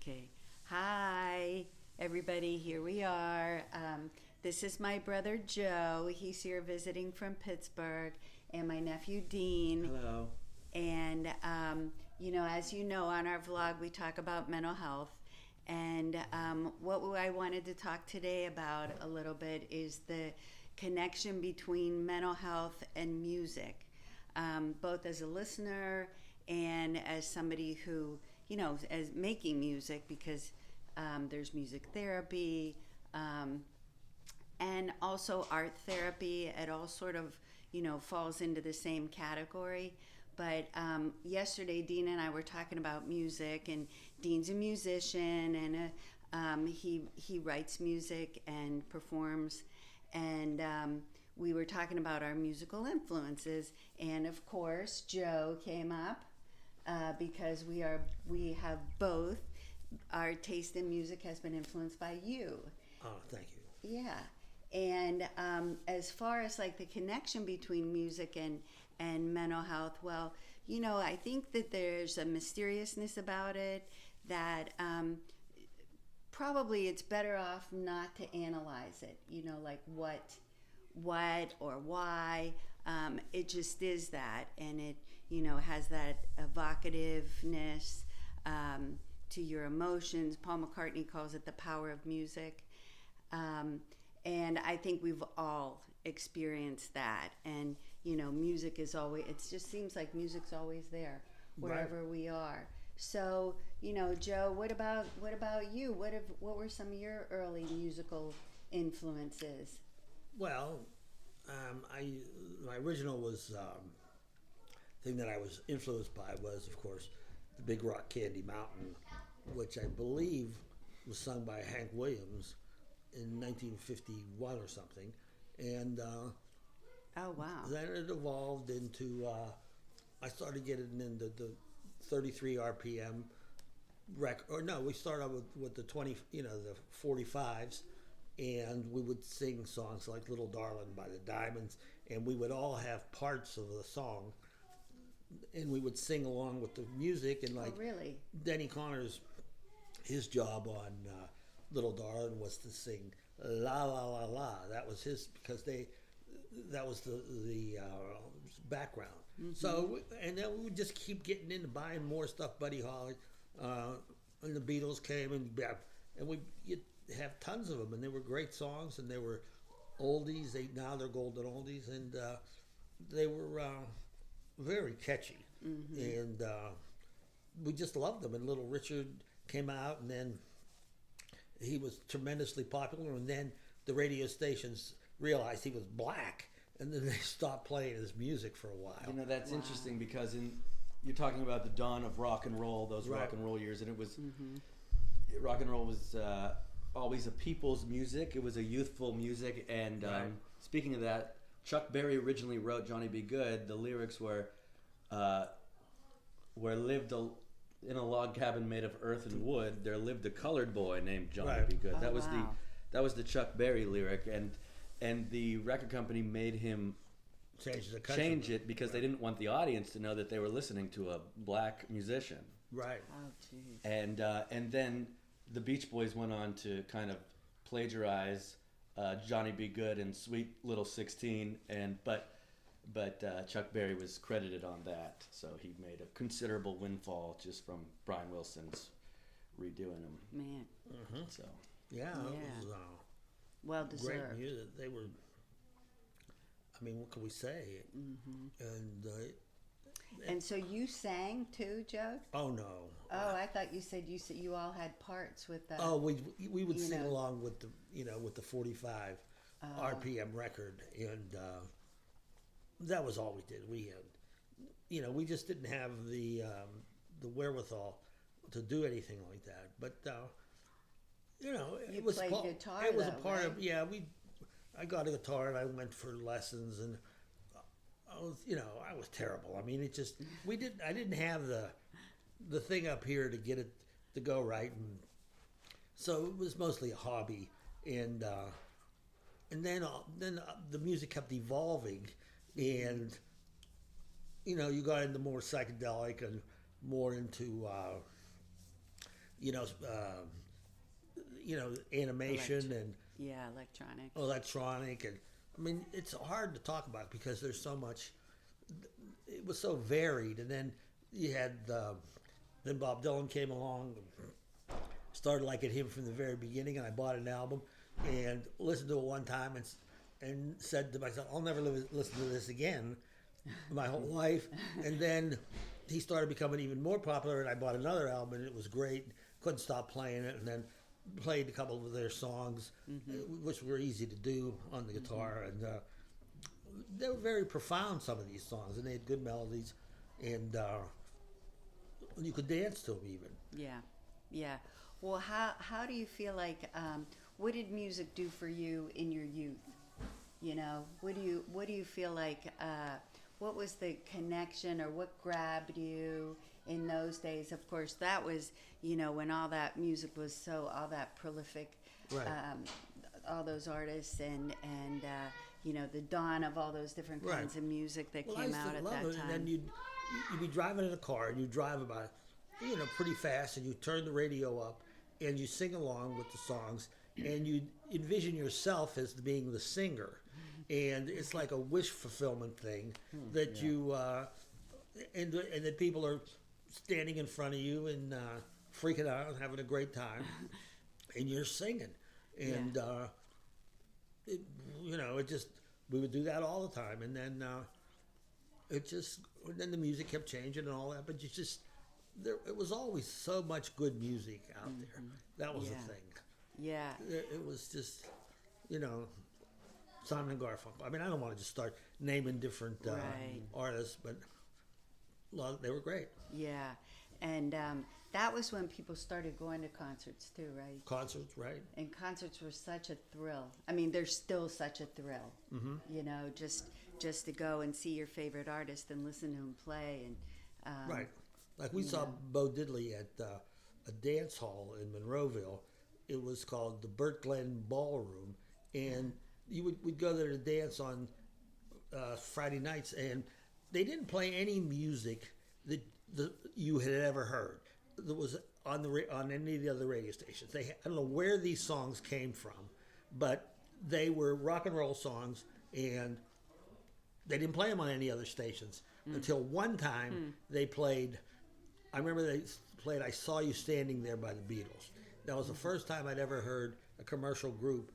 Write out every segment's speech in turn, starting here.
Okay. Hi, everybody. Here we are. This is my brother Joe. He's here visiting from Pittsburgh, and my nephew Dean. Hello. And, as you know, on our vlog, we talk about mental health. And what I wanted to talk today about a little bit is the connection between mental health and music, both as a listener and as somebody who, as making music, because there's music therapy and also art therapy. It all sort of, falls into the same category. But yesterday, Dean and I were talking about music, and Dean's a musician, and he writes music and performs, and we were talking about our musical influences, and of course, Joe came up because we have both. Our taste in music has been influenced by you. Oh, thank you. Yeah. And as far as like the connection between music and mental health, well, I think that there's a mysteriousness about it that probably it's better off not to analyze it, like what or why. It just is that, and it, has that evocativeness to your emotions. Paul McCartney calls it the power of music. And I think we've all experienced that. And, music is always, it just seems like music's always there wherever Right. we are. So, Joe, what about you? What were some of your early musical influences? Well, my original thing that I was influenced by was, of course, the Big Rock Candy Mountain, which I believe was sung by Hank Williams in 1951 or something, and Oh, wow. then it evolved into. I started getting into the 33 RPM record. Or no, we started with the 20, the 45s, and we would sing songs like "Little Darling" by the Diamonds, and we would all have parts of the song, and we would sing along with the music, and Oh, really? Denny Connors, his job on Little Darling was to sing la la la la. That was his, because that was the background. Mm-hmm. So, and then we would just keep getting into buying more stuff. Buddy Holly, and the Beatles came, and you'd have tons of them, and they were great songs, and they were oldies. Now they're golden oldies, and they were very catchy, Mm-hmm. and we just loved them. And Little Richard came out, and then he was tremendously popular. And then the radio stations realized he was black, and then they stopped playing his music for a while. That's Wow. interesting because you're talking about the dawn of rock and roll, those Right. rock and roll years, and it was Mm-hmm. rock and roll was always a people's music. It was a youthful music, and Right. speaking of that, Chuck Berry originally wrote "Johnny Be Good." The lyrics were, "Where lived in a log cabin made of earth and wood, there lived a colored boy named Johnny Right. Be Good." Oh, That was wow. the Chuck Berry lyric, and the record company made him change it because they didn't want the audience to know that they were listening to a black musician. Right. Oh, jeez. And then the Beach Boys went on to kind of plagiarize Johnny Be Good and Sweet Little 16, but Chuck Berry was credited on that, so he made a considerable windfall just from Brian Wilson's redoing them. Man, So Yeah, Yeah. it was well great deserved. music. They were. I mean, what can we say? Mm-hmm. And And so you sang too, Joe? oh no. Oh, I thought you said you all had parts with the. Oh, we would you sing know. along with the 45 Oh. RPM record, and that was all we did. We had, we just didn't have the wherewithal to do anything like that. But You it was played guitar, it was though, a part right? of I got a guitar, and I went for lessons, and I was terrible. I mean, I didn't have the thing up here to get it to go right, and so it was mostly a hobby, and then the music kept evolving, and you got into more psychedelic and more into you know, animation and Yeah, electronic. electronic, and I mean, it's hard to talk about because there's so much. It was so varied, and then you had then Bob Dylan came along, started liking him from the very beginning, and I bought an album and listened to it one time and said to myself, I'll never listen to this again my whole life. And then he started becoming even more popular, and I bought another album, and it was great. Couldn't stop playing it, and then played a couple of their songs, which were easy to do on the guitar, and they were very profound, some of these songs, and they had good melodies, and you could dance to them even. Yeah, yeah. Well, how do you feel like what did music do for you in your youth? You know, what do you feel like? What was the connection, or what grabbed you in those days? Of course, that was, you know, when all that music was all that prolific, Right. all those artists and you know, the dawn of all those different Right. kinds of music that Well, I came used to out at love that it, time. and then you'd be driving in a car, and you drive about, pretty fast, and you turn the radio up, and you sing along with the songs, and you envision yourself as being the singer, and it's like a wish fulfillment thing that you and that people are standing in front of you and freaking out, having a great time, and you're singing, and it just, we would do that all the time, and then then the music kept changing and all that, but it was always so much good music out there. That was the Yeah. thing. Yeah. It was just, Simon and Garfunkel. I mean, I don't want to just start naming different Right. artists, but they were great. Yeah, and that was when people started going to concerts too, right? Concerts, right? And concerts were such a thrill. I mean, they're still such a thrill. You know, just to go and see your favorite artist and listen to him play, and Right. Like we saw Bo Diddley at a dance hall in Monroeville. It was called the Burt Glenn Ballroom, and we'd go there to dance on Friday nights, and they didn't play any music that you had ever heard that was on any of the other radio stations. I don't know where these songs came from, but they were rock and roll songs, and they didn't play them on any other stations until one time they played. I remember they played "I Saw You Standing There" by the Beatles. That was the first time I'd ever heard a commercial group,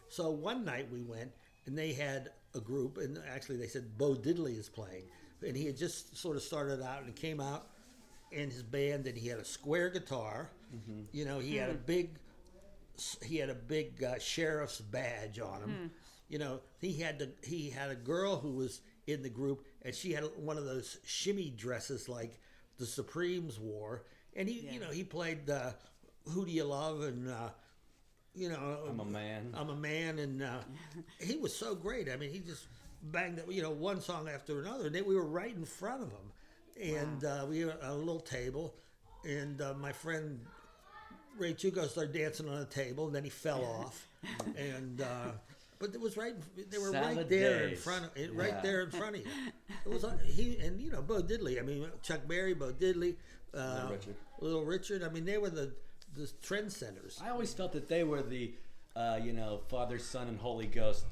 so one night we went, and they had a group, and actually they said Bo Diddley is playing, and he had just sort of started out, and he came out in his band, and he had a square guitar, he had a big sheriff's badge on him. He had a girl who was in the group, and she had one of those shimmy dresses like the Supremes wore, and he played "Who Do You Love?" and I'm a Man. I'm a Man, and he was so great. I mean, he just banged one song after another, and then we were right in front of him, and we were at a little table, and my friend Ray Chuko started dancing on a table, and then he fell off, and but it was they were Salad right there in days. front of Yeah. right there in front of you. It was Bo Diddley. I mean, Chuck Berry, Bo Diddley, Little Richard. I mean, they were the trendsetters. I always felt that they were the, Father, Son, and Holy Ghost.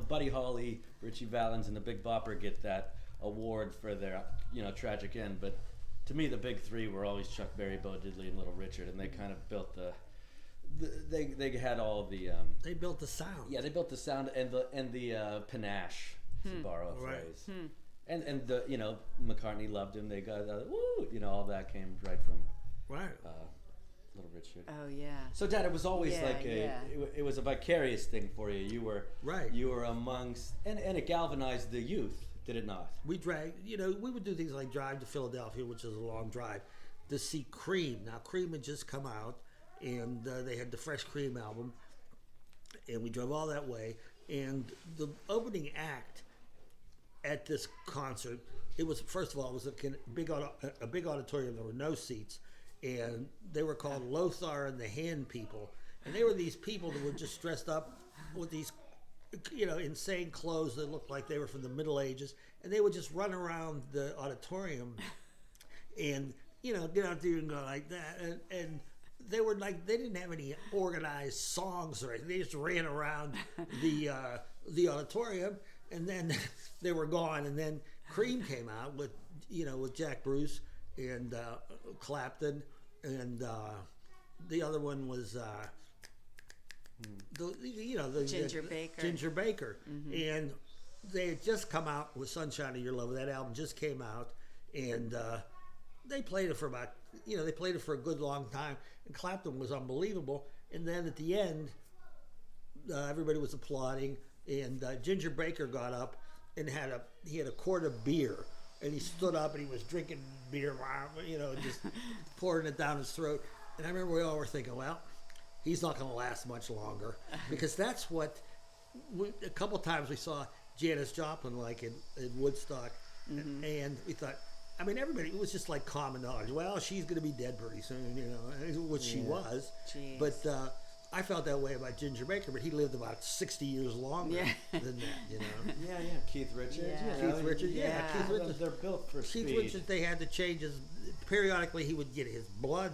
Buddy Holly, Richie Valens, and the Big Bopper get that award for their, tragic end. But to me, the big three were always Chuck Berry, Bo Diddley, and Little Richard, and they kind of built they had all the. They built the sound. Yeah, they built the sound and the panache, to borrow a Right. phrase. And the McCartney loved him. They got woo, all that came right from Right. Little Richard. oh yeah, So, Dad, it was always Yeah, like yeah. it was a vicarious thing for you. You were Right. You were amongst, and it galvanized the youth, did it not? We we would do things like drive to Philadelphia, which is a long drive, to see Cream. Now, Cream had just come out, and they had the Fresh Cream album, and we drove all that way. And the opening act at this concert, it was, first of all, it was a big auditorium. There were no seats, and they were called Lothar and the Hand People, and they were these people that were just dressed up with these insane clothes that looked like they were from the Middle Ages, and they would just run around the auditorium and get out there and go like that, and they were like, they didn't have any organized songs or anything. They just ran around the auditorium, and then they were gone. And then Cream came out with Jack Bruce and Clapton, and the other one was Ginger Baker. Ginger Baker, and they had just come out with "Sunshine of Your Love." That album just came out, and they played it for about they played it for a good long time. And Clapton was unbelievable. And then at the end, everybody was applauding, and Ginger Baker got up and he had a quart of beer, and he stood up and he was drinking beer, just pouring it down his throat. And I remember we all were thinking, well, he's not going to last much longer, because that's what a couple times we saw Janis Joplin like in Woodstock, and we thought, I mean, everybody, it was just like common knowledge. Well, she's going to be dead pretty soon, which she was. Jeez. But I felt that way about Ginger Baker, but he lived about 60 years longer than that, Yeah, Keith Richards. Yeah. Keith Richards, Keith Richards. They're built for speed. Keith Richards, they had to change his, periodically he would get his blood,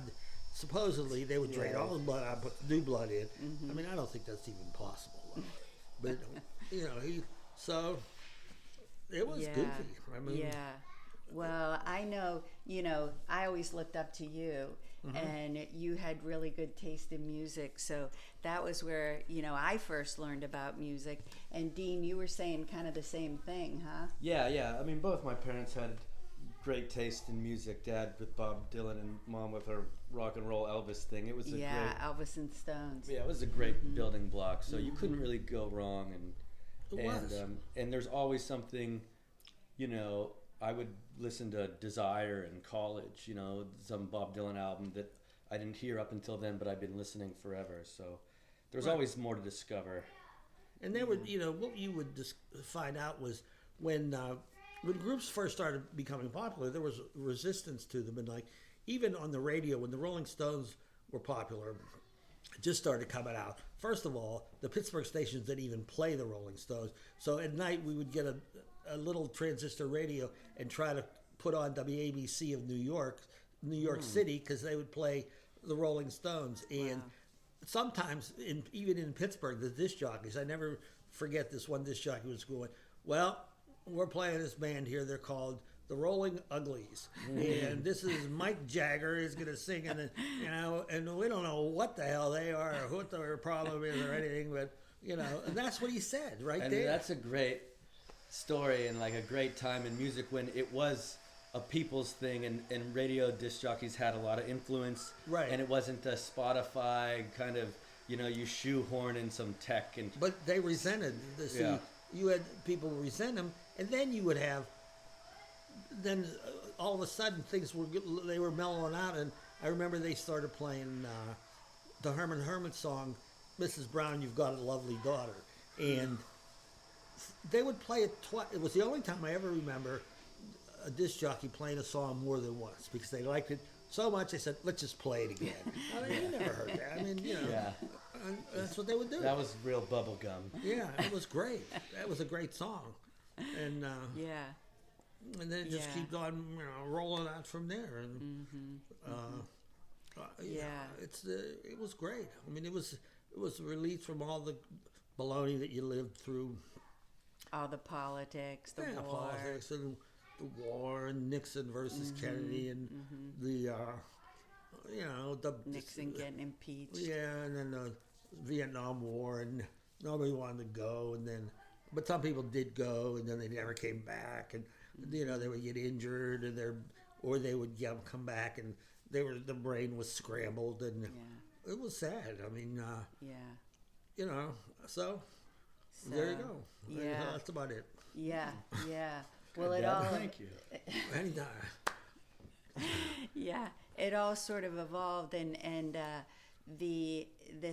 supposedly they would drain all the blood out, put new blood in. I mean, I don't think that's even possible. But, so it was goofy. I mean, well, I know, I always looked up to you, and you had really good taste in music. So that was where, I first learned about music. And Dean, you were saying kind of the same thing, huh? Yeah. I mean, both my parents had great taste in music. Dad with Bob Dylan and Mom with her rock and roll Elvis thing. It was a great, Elvis and Stones. Yeah, it was a great building block. So you couldn't really go wrong. And there's always something, I would listen to Desire in college, some Bob Dylan album that I didn't hear up until then, but I've been listening forever. So there's always more to discover. And they would, what you would find out was when groups first started becoming popular, there was resistance to them. And like, even on the radio, when the Rolling Stones were popular, just started coming out. First of all, the Pittsburgh stations didn't even play the Rolling Stones. So at night we would get a little transistor radio and try to put on WABC of New York City, because they would play the Rolling Stones. And sometimes, even in Pittsburgh, the disc jockeys, I never forget this one disc jockey was going, well, we're playing this band here. They're called the Rolling Uglies, and this is Mike Jagger is going to sing, and and we don't know what the hell they are or what their problem is or anything, but and that's what he said there. And that's a great story and like a great time in music when it was a people's thing, and radio disc jockeys had a lot of influence, right? And it wasn't a Spotify kind of you shoehorn in some tech, but they resented this. You had people resent them, and then you would have. Then all of a sudden they were mellowing out, and I remember they started playing the Herman Hermit song, Mrs. Brown, You've Got a Lovely Daughter, and they would play it twice. It was the only time I ever remember a disc jockey playing a song more than once, because they liked it so much they said, let's just play it again. I mean, you never heard that. I mean, that's what they would do. That was real bubble gum. Yeah, it was great. That was a great song. And and then it just keeps on, rolling out from there. And it was great. I mean, it was a relief from all the baloney that you lived through. All the politics, the war. Politics and the war, and Nixon versus Kennedy, and the Nixon getting impeached. Yeah, and then the Vietnam War, and nobody wanted to go, but some people did go, and then they never came back, and they would get injured, or they would come back, and the brain was scrambled, and it was sad. I mean, so there you go. Yeah, that's about it. Yeah. Well, it all. Thank you. Anytime. Yeah, it all sort of evolved, and the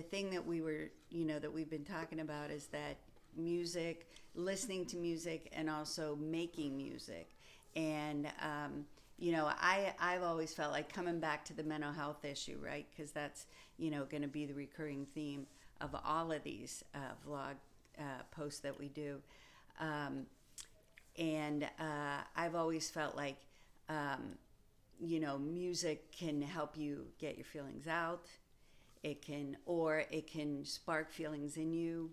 thing that we were, that we've been talking about is that music, listening to music, and also making music, and I've always felt like coming back to the mental health issue, right? Because that's going to be the recurring theme of all of these vlog posts that we do, and I've always felt like music can help you get your feelings out. It can spark feelings in you.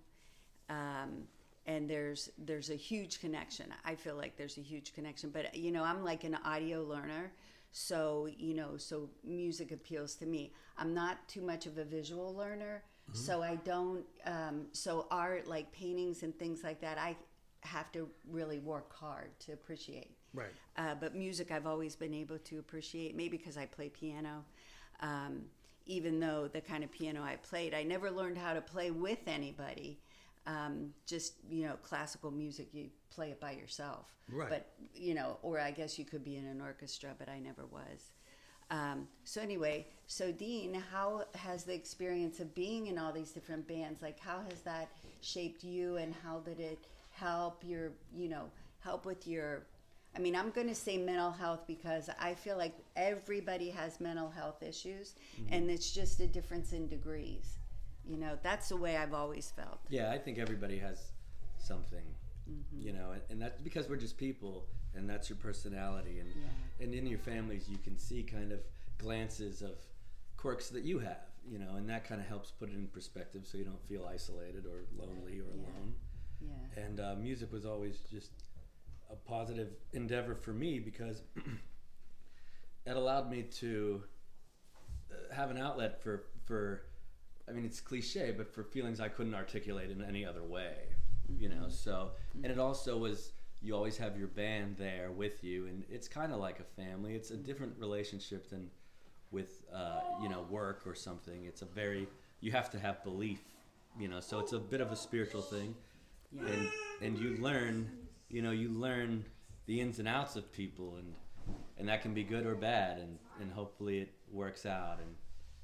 And there's a huge connection. I feel like there's a huge connection, but I'm like an audio learner. So, so music appeals to me. I'm not too much of a visual learner. So I don't, so art like paintings and things like that, I have to really work hard to appreciate. Right. But music I've always been able to appreciate, maybe because I play piano. Even though the kind of piano I played, I never learned how to play with anybody. Just, classical music, you play it by yourself. Right. But, or I guess you could be in an orchestra, but I never was. So anyway, so Dean, how has the experience of being in all these different bands, like how has that shaped you, and how did it help your, help with your, I'm going to say mental health, because I feel like everybody has mental health issues, and it's just a difference in degrees. That's the way I've always felt. Yeah, I think everybody has something, and that's because we're just people, and that's your personality, and in your families you can see kind of glances of quirks that you have, and that kind of helps put it in perspective so you don't feel isolated or lonely or alone. Yeah. And music was always just a positive endeavor for me, because it allowed me to have an outlet for it's cliche, but for feelings I couldn't articulate in any other way, so, and it also was, you always have your band there with you, and it's kind of like a family. It's a different relationship than with, work or something. It's you have to have belief, so it's a bit of a spiritual thing. Yeah. And you learn the ins and outs of people, and that can be good or bad, and hopefully it works out,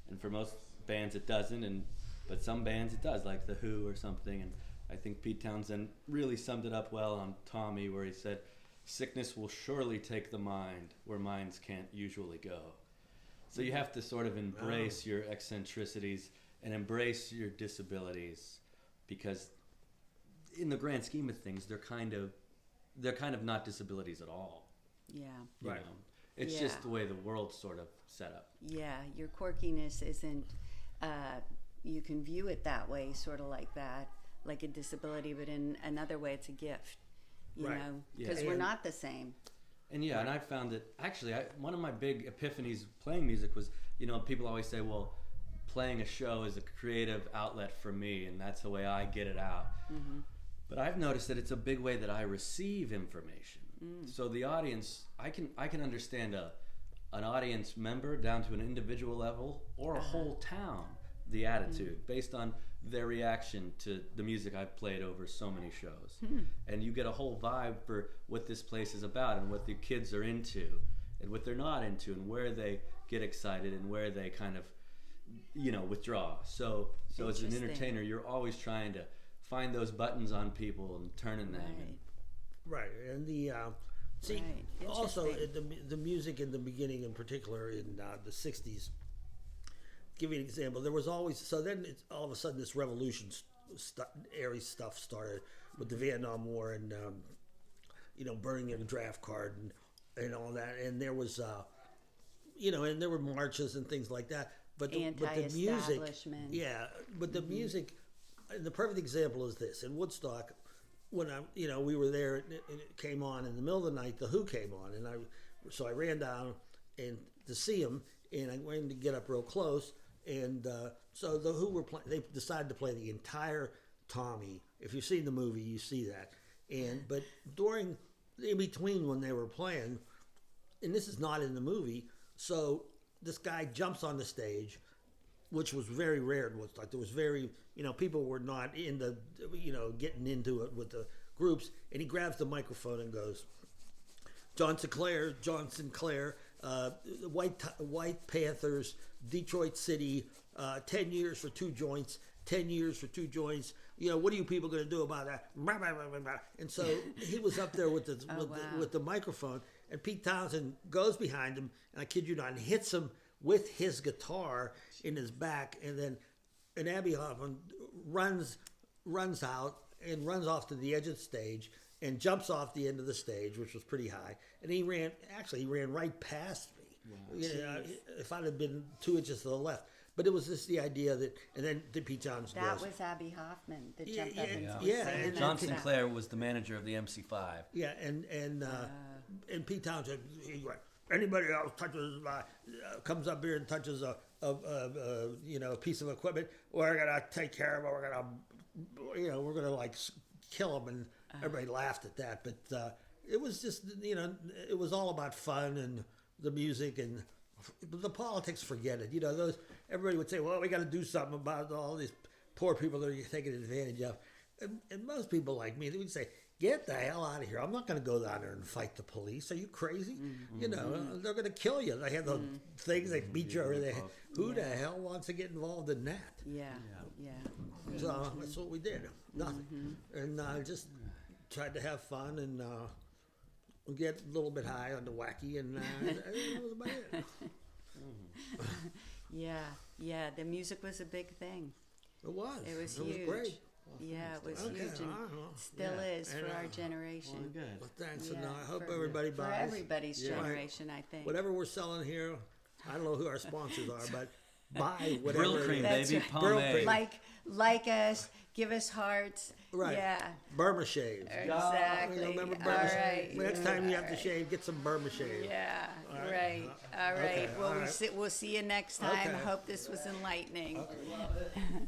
and for most bands it doesn't, but some bands it does, like The Who or something. And I think Pete Townsend really summed it up well on Tommy, where he said, "Sickness will surely take the mind where minds can't usually go." So you have to sort of embrace your eccentricities and embrace your disabilities, because in the grand scheme of things, they're kind of not disabilities at all. Yeah. Right. It's just the way the world's sort of set up. Yeah, your quirkiness isn't, you can view it that way, sort of like that, like a disability, but in another way it's a gift, because we're not the same. And and I found that actually one of my big epiphanies playing music was, people always say, well, playing a show is a creative outlet for me, and that's the way I get it out. Mm-hmm. But I've noticed that it's a big way that I receive information. So the audience, I can understand an audience member down to an individual level, or a whole town, the attitude based on their reaction to the music I've played over so many shows. And you get a whole vibe for what this place is about, and what the kids are into and what they're not into, and where they get excited and where they kind of withdraw. So as an entertainer, you're always trying to find those buttons on people and turning them. Right, and the also the music in the beginning, in particular in the '60s. Give you an example. There was always then all of a sudden this revolution airy stuff started with the Vietnam War, and burning in a draft card and all that, and there was and there were marches and things like that. But the music, but the music. And the perfect example is this: in Woodstock, when we were there, and it came on in the middle of the night. The Who came on, and I ran down and to see them, and I went to get up real close, and so the Who were playing. They decided to play the entire Tommy. If you've seen the movie, you see that. But in between when they were playing, and this is not in the movie, so this guy jumps on the stage, which was very rare in Woodstock. There was people were not in the, getting into it with the groups. And he grabs the microphone and goes, John Sinclair, White Panthers, Detroit City, 10 years for 2 joints, 10 years for 2 joints. What are you people going to do about that? And so he was up there with the microphone, and Pete Townsend goes behind him, and I kid you not, and hits him with his guitar in his back, and Abbie Hoffman runs out and runs off to the edge of the stage and jumps off the end of the stage, which was pretty high, and he ran right past me. You know, if I'd have been 2 inches to the left. But it was just the idea that, and then Pete Johnson That goes, was Abby Hoffman that Yeah, jumped up yeah, and yeah, sang and that John stuff. Sinclair was the manager of the MC5. yeah, and Pete Townsend, he went, anybody else touches comes up here and touches a you know, a piece of equipment, we're gonna take care of it. We're gonna like kill him, and everybody laughed at that. But it was just, you know, it was all about fun and the music and the politics. Forget it. You know, everybody would say, well, we got to do something about all these poor people that are taken advantage of, and most people like me, they would say, get the hell out of here. I'm not going to go down there and fight the police. Are you crazy? You know, they're going to kill you. They have the things, they beat you over the head. Who the hell wants to get involved in that? Yeah, yeah. So that's what we did. Nothing. And just tried to have fun and get a little bit high on the wacky, and that was about it. Yeah. The music was a big thing. It was. It was It was huge. great. Yeah, it was Okay, huge and I don't know. still Yeah. is for And, our Well, generation. good. Well, thanks. Yeah, And I hope for- everybody For buys. everybody's Yeah. generation, I think. Whatever we're selling here, I don't know who our sponsors are, but buy whatever. Brill cream, That's baby, right. Brill pomade. cream. Like us, give us hearts. Right. Yeah, Burma shave. exactly. You know, remember All Burma right. shave? Next time you have to All right. shave, get some Burma shave. Yeah, All right. right. All right. Okay, Well, all right. we'll see you next time. Okay. Hope this was enlightening.